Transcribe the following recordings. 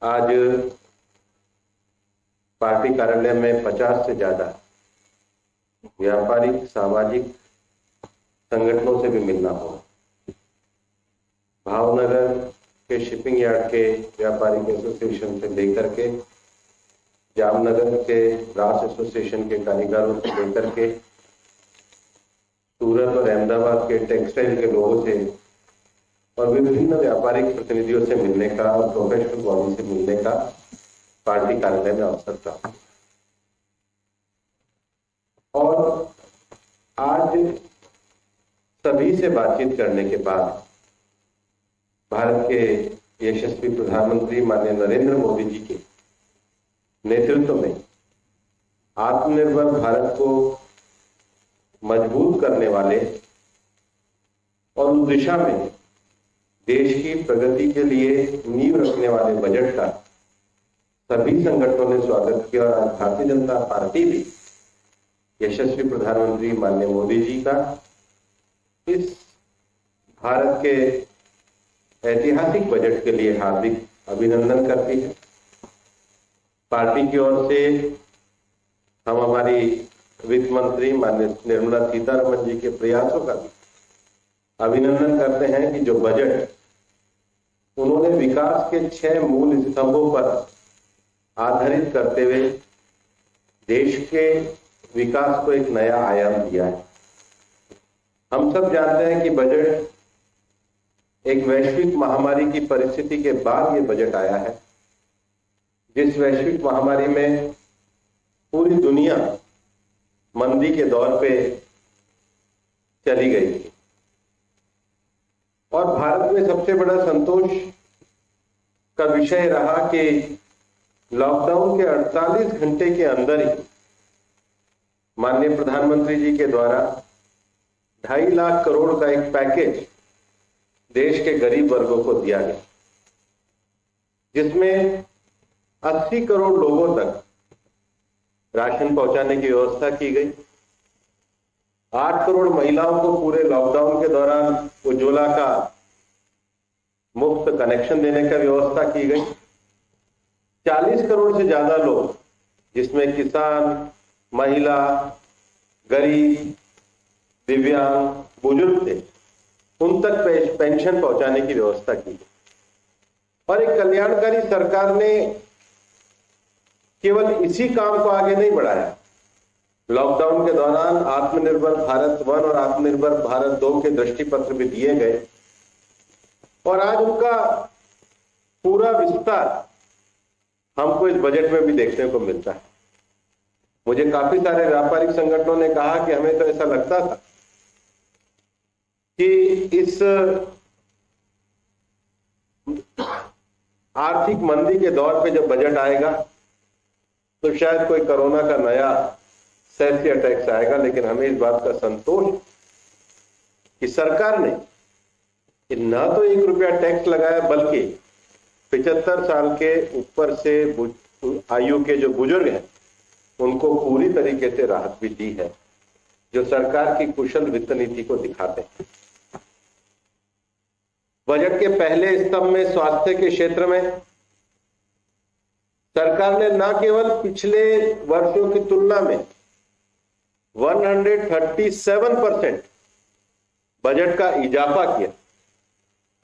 आज पार्टी कार्यालय में 50 से ज्यादा व्यापारिक सामाजिक संगठनों से भी मिलना होगा। भावनगर के शिपिंग यार्ड के व्यापारिक एसोसिएशन से लेकर के, जामनगर के ब्रास एसोसिएशन के कारीगरों से लेकर के, सूरत और अहमदाबाद के टेक्सटाइल के लोगों से और विभिन्न व्यापारिक प्रतिनिधियों से मिलने का और प्रोफेशनल बॉडी से मिलने का पार्टी कार्यालय में अवसर प्राप्त। और आज सभी से बातचीत करने के बाद भारत के यशस्वी प्रधानमंत्री माननीय नरेंद्र मोदी जी के नेतृत्व में आत्मनिर्भर भारत को मजबूत करने वाले और उस दिशा में देश की प्रगति के लिए नींव रखने वाले बजट का सभी संगठनों ने स्वागत किया। और भारतीय जनता पार्टी भी यशस्वी प्रधानमंत्री माननीय मोदी जी का इस भारत के ऐतिहासिक बजट के लिए हार्दिक अभिनंदन करती है। पार्टी की ओर से हम हमारी वित्त मंत्री माननीय निर्मला सीतारमण जी के प्रयासों का भी अभिनंदन करते हैं कि जो बजट उन्होंने विकास के 6 मूल स्तंभों पर आधारित करते हुए देश के विकास को एक नया आयाम दिया है। हम सब जानते हैं कि बजट एक वैश्विक महामारी की परिस्थिति के बाद ये बजट आया है, जिस वैश्विक महामारी में पूरी दुनिया मंदी के दौर पे चली गई थी। और भारत में सबसे बड़ा संतोष का विषय रहा कि लॉकडाउन के 48 घंटे के अंदर ही माननीय प्रधानमंत्री जी के द्वारा 2.5 लाख करोड़ का एक पैकेज देश के गरीब वर्गों को दिया गया, जिसमें 80 करोड़ लोगों तक राशन पहुंचाने की व्यवस्था की गई। 8 करोड़ महिलाओं को पूरे लॉकडाउन के दौरान उज्ज्वला का मुफ्त कनेक्शन देने का व्यवस्था की गई। 40 करोड़ से ज्यादा लोग, जिसमें किसान, महिला, गरीब, दिव्यांग, बुजुर्ग थे, उन तक पेंशन पहुंचाने की व्यवस्था की गई। और एक कल्याणकारी सरकार ने केवल इसी काम को आगे नहीं बढ़ाया। लॉकडाउन के दौरान आत्मनिर्भर भारत 1 और आत्मनिर्भर भारत 2 के दृष्टि पत्र भी दिए गए और आज उनका पूरा विस्तार हमको इस बजट में भी देखने को मिलता है। मुझे काफी सारे व्यापारिक संगठनों ने कहा कि हमें तो ऐसा लगता था कि इस आर्थिक मंदी के दौर पे जब बजट आएगा तो शायद कोई कोरोना का नया सेस या टैक्स आएगा, लेकिन हमें इस बात का संतोष कि सरकार ने ना तो 1 रुपया टैक्स लगाया, बल्कि 75 साल के ऊपर से आयु के जो बुजुर्ग हैं उनको पूरी तरीके से राहत भी दी है, जो सरकार की कुशल वित्त नीति को दिखाते हैं। बजट के पहले स्तंभ में स्वास्थ्य के क्षेत्र में सरकार ने न केवल पिछले वर्षों की तुलना में 137% बजट का इजाफा किया।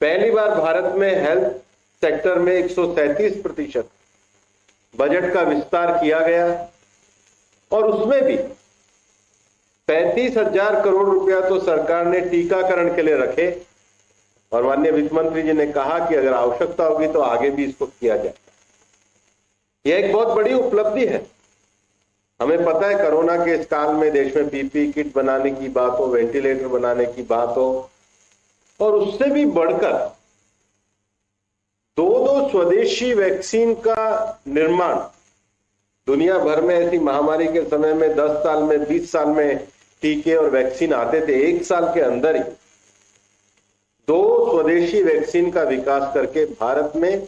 पहली बार भारत में हेल्थ सेक्टर में 137% बजट का विस्तार किया गया और उसमें भी 35,000 करोड़ रुपया तो सरकार ने टीकाकरण के लिए रखे और माननीय वित्त मंत्री जी ने कहा कि अगर आवश्यकता होगी तो आगे भी इसको किया जाए। यह एक बहुत बड़ी उपलब्धि है। हमें पता है कोरोना के इस काल में देश में पीपी किट बनाने की बात हो, वेंटिलेटर बनाने की बात हो, और उससे भी बढ़कर 2 स्वदेशी वैक्सीन का निर्माण। दुनिया भर में ऐसी महामारी के समय में 10 साल में 20 साल में टीके और वैक्सीन आते थे। 1 साल के अंदर ही 2 स्वदेशी वैक्सीन का विकास करके भारत में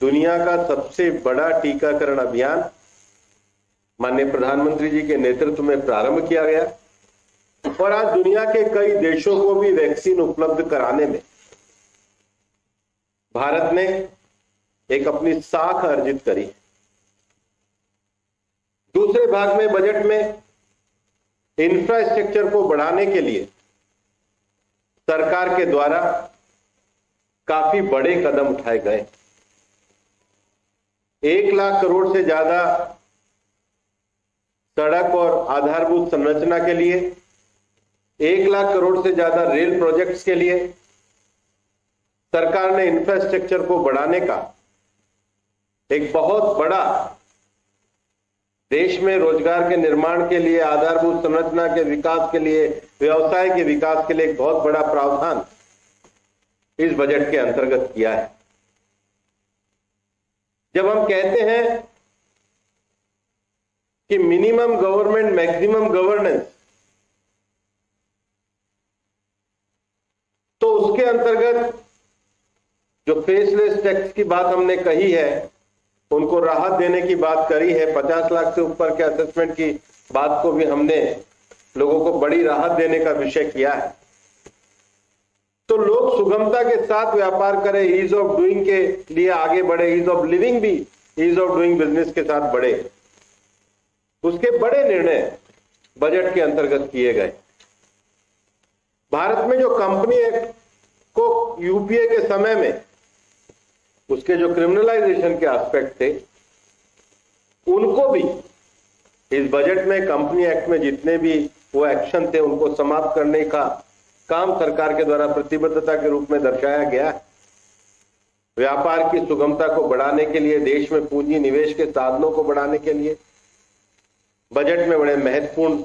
दुनिया का सबसे बड़ा टीकाकरण अभियान माननीय प्रधानमंत्री जी के नेतृत्व में प्रारंभ किया गया और आज दुनिया के कई देशों को भी वैक्सीन उपलब्ध कराने में भारत ने एक अपनी साख अर्जित करी। दूसरे भाग में बजट में इंफ्रास्ट्रक्चर को बढ़ाने के लिए सरकार के द्वारा काफी बड़े कदम उठाए गए। 1 लाख करोड़ से ज्यादा सड़क और आधारभूत संरचना के लिए, 1 लाख करोड़ से ज्यादा रेल प्रोजेक्ट्स के लिए सरकार ने इंफ्रास्ट्रक्चर को बढ़ाने का एक बहुत बड़ा, देश में रोजगार के निर्माण के लिए, आधारभूत संरचना के विकास के लिए, व्यवसाय के विकास के लिए एक बहुत बड़ा प्रावधान इस बजट के अंतर्गत किया है। जब हम कहते हैं कि मिनिमम गवर्नमेंट मैक्सिमम गवर्नेंस, तो उसके अंतर्गत जो फेसलेस टैक्स की बात हमने कही है, उनको राहत देने की बात करी है, 50 लाख से ऊपर के असेसमेंट की बात को भी हमने लोगों को बड़ी राहत देने का विषय किया है। तो लोग सुगमता के साथ व्यापार करें, ईज ऑफ डूइंग के लिए आगे बढ़े, ईज ऑफ लिविंग भी ईज ऑफ डूइंग बिजनेस के साथ बढ़े, उसके बड़े निर्णय बजट के अंतर्गत किए गए। भारत में जो कंपनी एक्ट को यूपीए के समय में उसके जो क्रिमिनलाइजेशन के एस्पेक्ट थे, उनको भी इस बजट में कंपनी एक्ट में जितने भी वो एक्शन थे उनको समाप्त करने का काम सरकार के द्वारा प्रतिबद्धता के रूप में दर्शाया गया है। व्यापार की सुगमता को बढ़ाने के लिए, देश में पूंजी निवेश के साधनों को बढ़ाने के लिए बजट में बड़े महत्वपूर्ण